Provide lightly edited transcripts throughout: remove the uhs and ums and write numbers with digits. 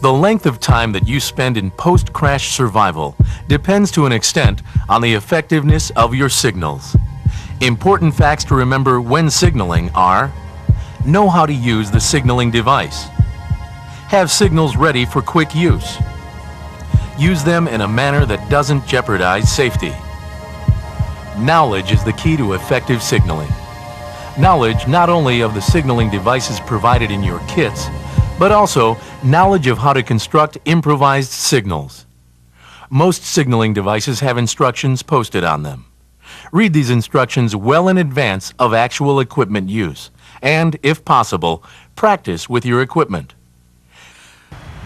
The length of time that you spend in post-crash survival depends to an extent on the effectiveness of your signals. Important facts to remember when signaling are: know how to use the signaling device. Have signals ready for quick use. Use them in a manner that doesn't jeopardize safety. Knowledge is the key to effective signaling. Knowledge not only of the signaling devices provided in your kits, but also knowledge of how to construct improvised signals. Most signaling devices have instructions posted on them. Read these instructions well in advance of actual equipment use, and, if possible, practice with your equipment.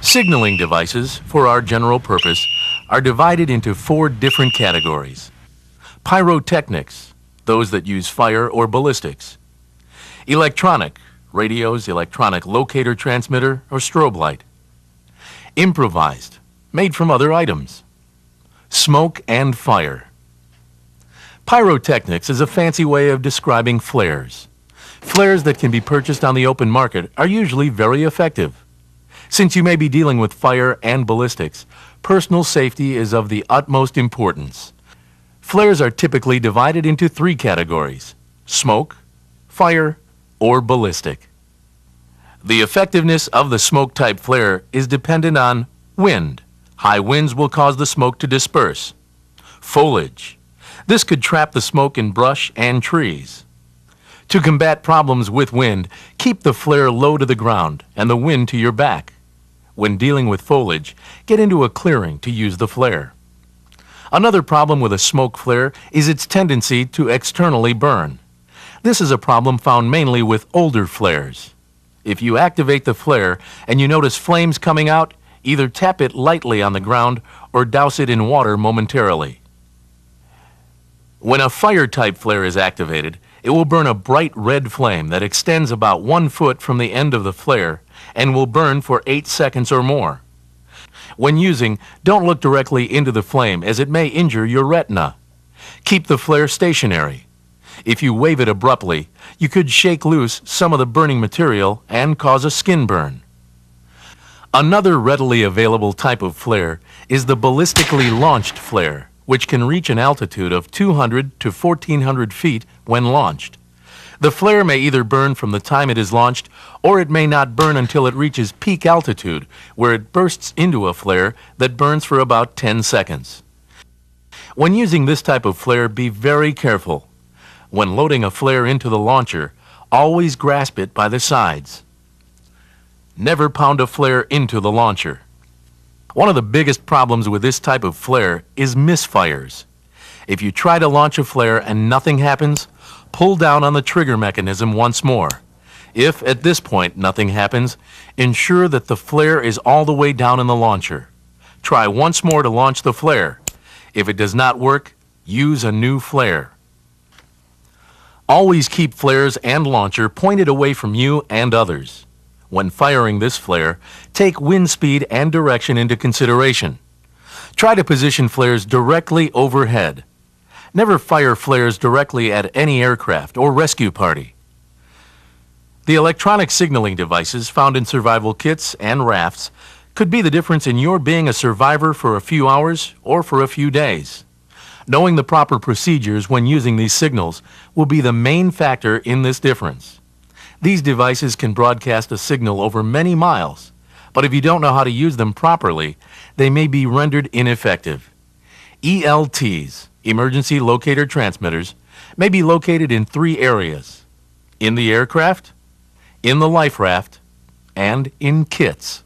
Signaling devices, for our general purpose, are divided into 4 different categories. Pyrotechnics, those that use fire or ballistics. Electronic, radios, electronic locator transmitter, or strobe light. Improvised, made from other items. Smoke and fire. Pyrotechnics is a fancy way of describing flares. Flares that can be purchased on the open market are usually very effective. Since you may be dealing with fire and ballistics, personal safety is of the utmost importance. Flares are typically divided into 3 categories: smoke, fire, or ballistic. The effectiveness of the smoke-type flare is dependent on wind. High winds will cause the smoke to disperse. Foliage. This could trap the smoke in brush and trees. To combat problems with wind, keep the flare low to the ground and the wind to your back. When dealing with foliage, get into a clearing to use the flare. Another problem with a smoke flare is its tendency to externally burn. This is a problem found mainly with older flares. If you activate the flare and you notice flames coming out, either tap it lightly on the ground or douse it in water momentarily. When a fire-type flare is activated, it will burn a bright red flame that extends about 1 foot from the end of the flare and will burn for 8 seconds or more. When using, don't look directly into the flame as it may injure your retina. Keep the flare stationary. If you wave it abruptly, you could shake loose some of the burning material and cause a skin burn. Another readily available type of flare is the ballistically launched flare, which can reach an altitude of 200 to 1,400 feet when launched. The flare may either burn from the time it is launched, or it may not burn until it reaches peak altitude, where it bursts into a flare that burns for about 10 seconds. When using this type of flare, be very careful. When loading a flare into the launcher, always grasp it by the sides. Never pound a flare into the launcher. One of the biggest problems with this type of flare is misfires. If you try to launch a flare and nothing happens, pull down on the trigger mechanism once more. If at this point nothing happens, ensure that the flare is all the way down in the launcher. Try once more to launch the flare. If it does not work, use a new flare. Always keep flares and launcher pointed away from you and others. When firing this flare, take wind speed and direction into consideration. Try to position flares directly overhead. Never fire flares directly at any aircraft or rescue party. The electronic signaling devices found in survival kits and rafts could be the difference in your being a survivor for a few hours or for a few days. Knowing the proper procedures when using these signals will be the main factor in this difference. These devices can broadcast a signal over many miles, but if you don't know how to use them properly, they may be rendered ineffective. ELTs, emergency locator transmitters, may be located in 3 areas: in the aircraft, in the life raft, and in kits.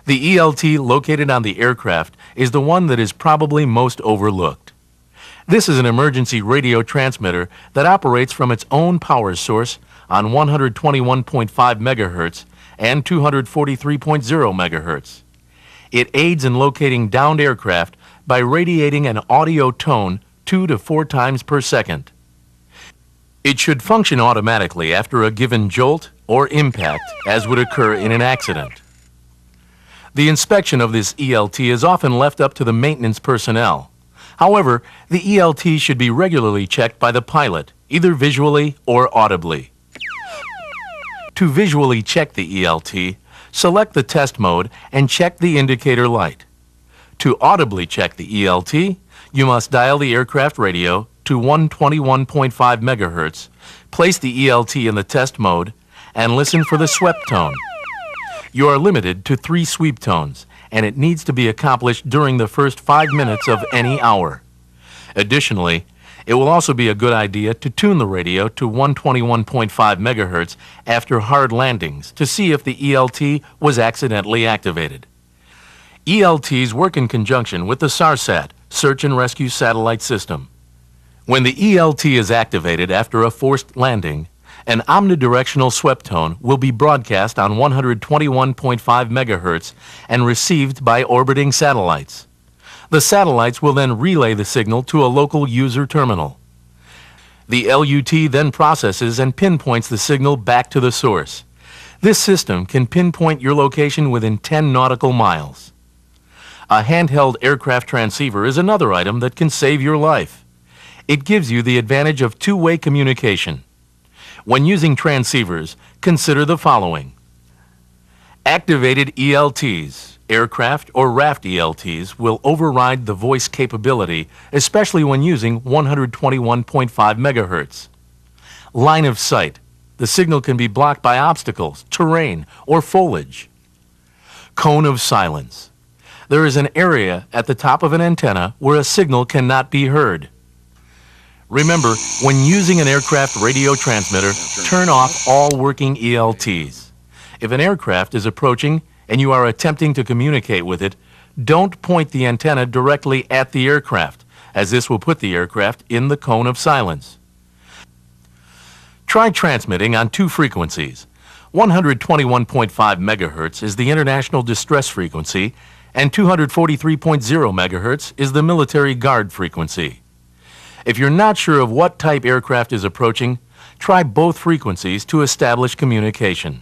The ELT located on the aircraft is the one that is probably most overlooked. This is an emergency radio transmitter that operates from its own power source on 121.5 megahertz and 243.0 megahertz. It aids in locating downed aircraft by radiating an audio tone 2 to 4 times per second. It should function automatically after a given jolt or impact, as would occur in an accident. The inspection of this ELT is often left up to the maintenance personnel. However, the ELT should be regularly checked by the pilot, either visually or audibly. To visually check the ELT, Select the test mode and check the indicator light. To audibly check the ELT, you must dial the aircraft radio to 121.5 MHz, place the ELT in the test mode, and listen for the swept tone. You are limited to 3 sweep tones, and it needs to be accomplished during the first 5 minutes of any hour. Additionally, it will also be a good idea to tune the radio to 121.5 MHz after hard landings to see if the ELT was accidentally activated. ELTs work in conjunction with the SARSAT, Search and Rescue Satellite System. When the ELT is activated after a forced landing, an omnidirectional swept tone will be broadcast on 121.5 MHz and received by orbiting satellites. The satellites will then relay the signal to a local user terminal. The LUT then processes and pinpoints the signal back to the source. This system can pinpoint your location within 10 nautical miles. A handheld aircraft transceiver is another item that can save your life. It gives you the advantage of two-way communication. When using transceivers, consider the following. Activated ELTs, aircraft or raft ELTs, will override the voice capability, especially when using 121.5 MHz. Line of sight. The signal can be blocked by obstacles, terrain, or foliage. Cone of silence. There is an area at the top of an antenna where a signal cannot be heard. Remember, when using an aircraft radio transmitter, turn off all working ELTs. If an aircraft is approaching and you are attempting to communicate with it, don't point the antenna directly at the aircraft, as this will put the aircraft in the cone of silence. Try transmitting on 2 frequencies. 121.5 MHz is the international distress frequency, and 243.0 MHz is the military guard frequency. If you're not sure of what type aircraft is approaching, try both frequencies to establish communication.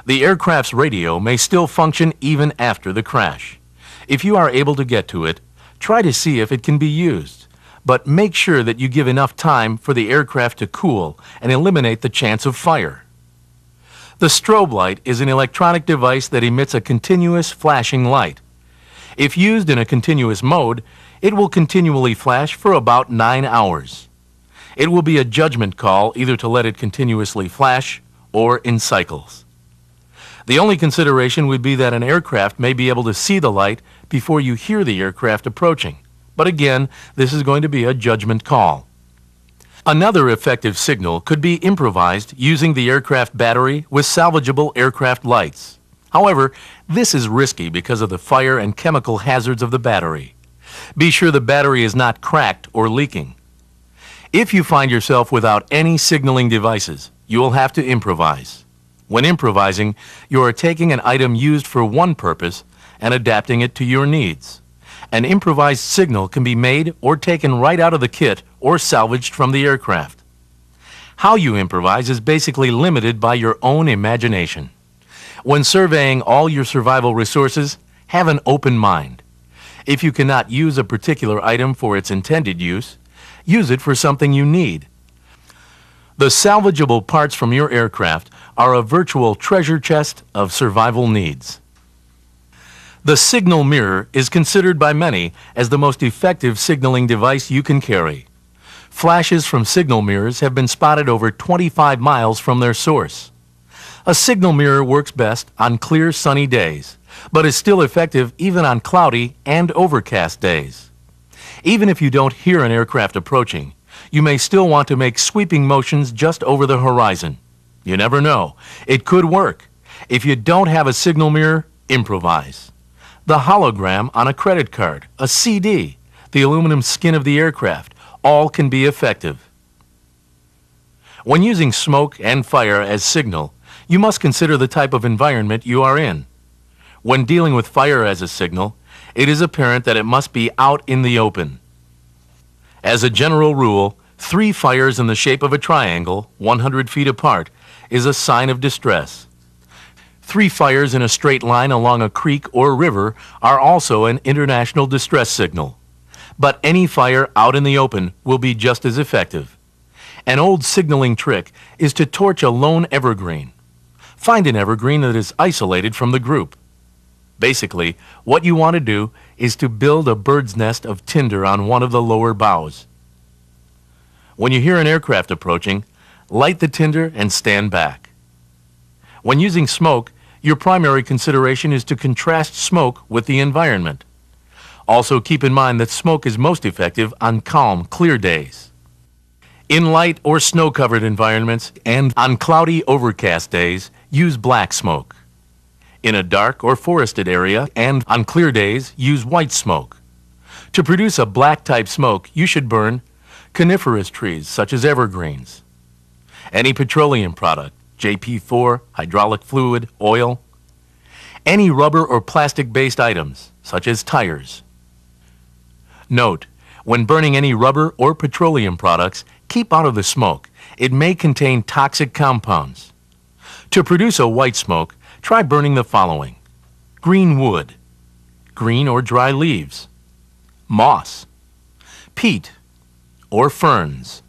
The aircraft's radio may still function even after the crash. If you are able to get to it, try to see if it can be used, but make sure that you give enough time for the aircraft to cool and eliminate the chance of fire. The strobe light is an electronic device that emits a continuous flashing light. If used in a continuous mode, it will continually flash for about 9 hours. It will be a judgment call either to let it continuously flash or in cycles. The only consideration would be that an aircraft may be able to see the light before you hear the aircraft approaching. But again, this is going to be a judgment call. Another effective signal could be improvised using the aircraft battery with salvageable aircraft lights. However, this is risky because of the fire and chemical hazards of the battery. Be sure the battery is not cracked or leaking. If you find yourself without any signaling devices, you will have to improvise. When improvising, you are taking an item used for one purpose and adapting it to your needs. An improvised signal can be made or taken right out of the kit or salvaged from the aircraft. How you improvise is basically limited by your own imagination. When surveying all your survival resources, have an open mind. If you cannot use a particular item for its intended use it for something you need. The salvageable parts from your aircraft are a virtual treasure chest of survival needs. The signal mirror is considered by many as the most effective signaling device you can carry. Flashes from signal mirrors have been spotted over 25 miles from their source. A signal mirror works best on clear, sunny days, but is still effective even on cloudy and overcast days. Even if you don't hear an aircraft approaching, you may still want to make sweeping motions just over the horizon. You never know. It could work. If you don't have a signal mirror, improvise. The hologram on a credit card, a CD, the aluminum skin of the aircraft, all can be effective. When using smoke and fire as signal, you must consider the type of environment you are in. When dealing with fire as a signal, it is apparent that it must be out in the open. As a general rule, 3 fires in the shape of a triangle, 100 feet apart, is a sign of distress. 3 fires in a straight line along a creek or river are also an international distress signal. But any fire out in the open will be just as effective. An old signaling trick is to torch a lone evergreen. Find an evergreen that is isolated from the group. Basically, what you want to do is to build a bird's nest of tinder on one of the lower boughs. When you hear an aircraft approaching, light the tinder and stand back. When using smoke, your primary consideration is to contrast smoke with the environment. Also keep in mind that smoke is most effective on calm, clear days. In light or snow-covered environments and on cloudy, overcast days, use black smoke. In a dark or forested area and on clear days, use white smoke. To produce a black-type smoke, you should burn coniferous trees such as evergreens, any petroleum product, JP4, hydraulic fluid, oil, any rubber or plastic-based items such as tires. Note, when burning any rubber or petroleum products, keep out of the smoke. It may contain toxic compounds. To produce a white smoke, try burning the following: green wood, green or dry leaves, moss, peat, or ferns.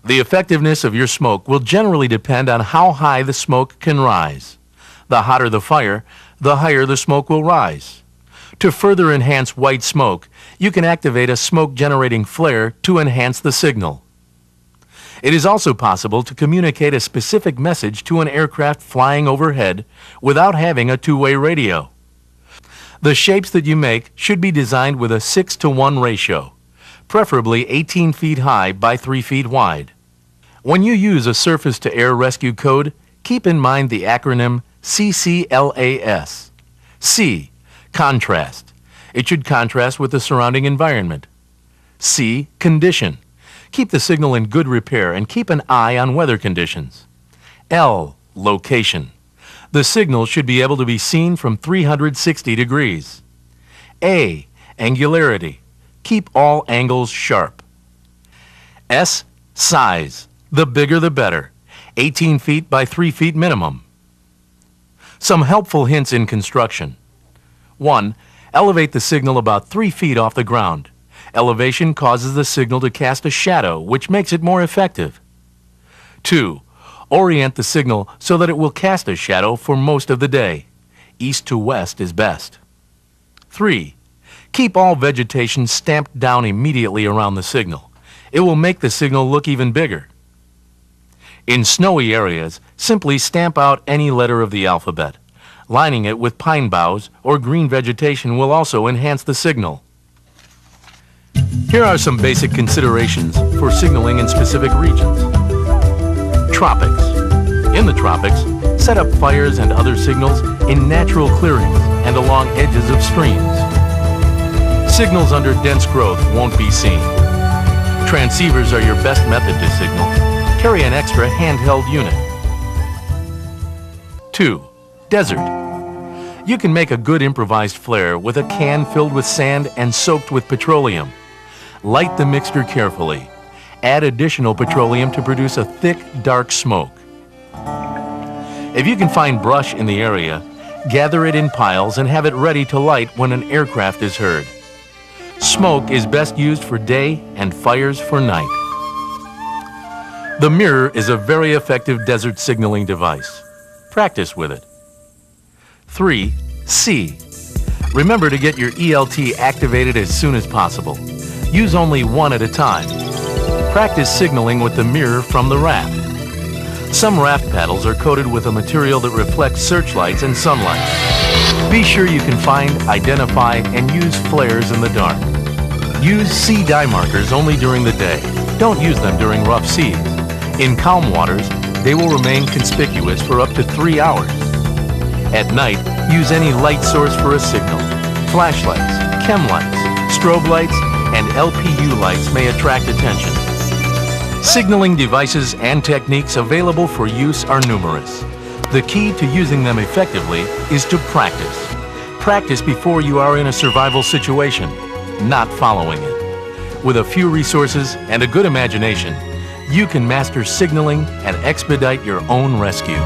The effectiveness of your smoke will generally depend on how high the smoke can rise. The hotter the fire, the higher the smoke will rise. To further enhance white smoke, you can activate a smoke-generating flare to enhance the signal. It is also possible to communicate a specific message to an aircraft flying overhead without having a two-way radio. The shapes that you make should be designed with a 6:1 ratio, preferably 18 feet high by 3 feet wide. When you use a surface-to-air rescue code, keep in mind the acronym CCLAS. C, contrast. It should contrast with the surrounding environment. C, condition. Keep the signal in good repair and keep an eye on weather conditions. L, location. The signal should be able to be seen from 360 degrees. A, angularity. Keep all angles sharp. S, size. The bigger the better. 18 feet by 3 feet minimum. Some helpful hints in construction. 1. Elevate the signal about 3 feet off the ground. Elevation causes the signal to cast a shadow, which makes it more effective. 2. Orient the signal so that it will cast a shadow for most of the day. East to west is best. 3. Keep all vegetation stamped down immediately around the signal. It will make the signal look even bigger. In snowy areas, simply stamp out any letter of the alphabet. Lining it with pine boughs or green vegetation will also enhance the signal. Here are some basic considerations for signaling in specific regions. Tropics. In the tropics, set up fires and other signals in natural clearings and along edges of streams. Signals under dense growth won't be seen. Transceivers are your best method to signal. Carry an extra handheld unit. 2. Desert. You can make a good improvised flare with a can filled with sand and soaked with petroleum. Light the mixture carefully. Add additional petroleum to produce a thick, dark smoke. If you can find brush in the area, gather it in piles and have it ready to light when an aircraft is heard. Smoke is best used for day and fires for night. The mirror is a very effective desert signaling device. Practice with it. 3. C. Remember to get your ELT activated as soon as possible. Use only one at a time. Practice signaling with the mirror from the raft. Some raft paddles are coated with a material that reflects searchlights and sunlight. Be sure you can find, identify, and use flares in the dark. Use sea dye markers only during the day. Don't use them during rough seas. In calm waters, they will remain conspicuous for up to 3 hours. At night, use any light source for a signal. Flashlights, chem lights, strobe lights, and LPU lights may attract attention. Signaling devices and techniques available for use are numerous. The key to using them effectively is to practice. Practice before you are in a survival situation, not following it. With a few resources and a good imagination, you can master signaling and expedite your own rescue.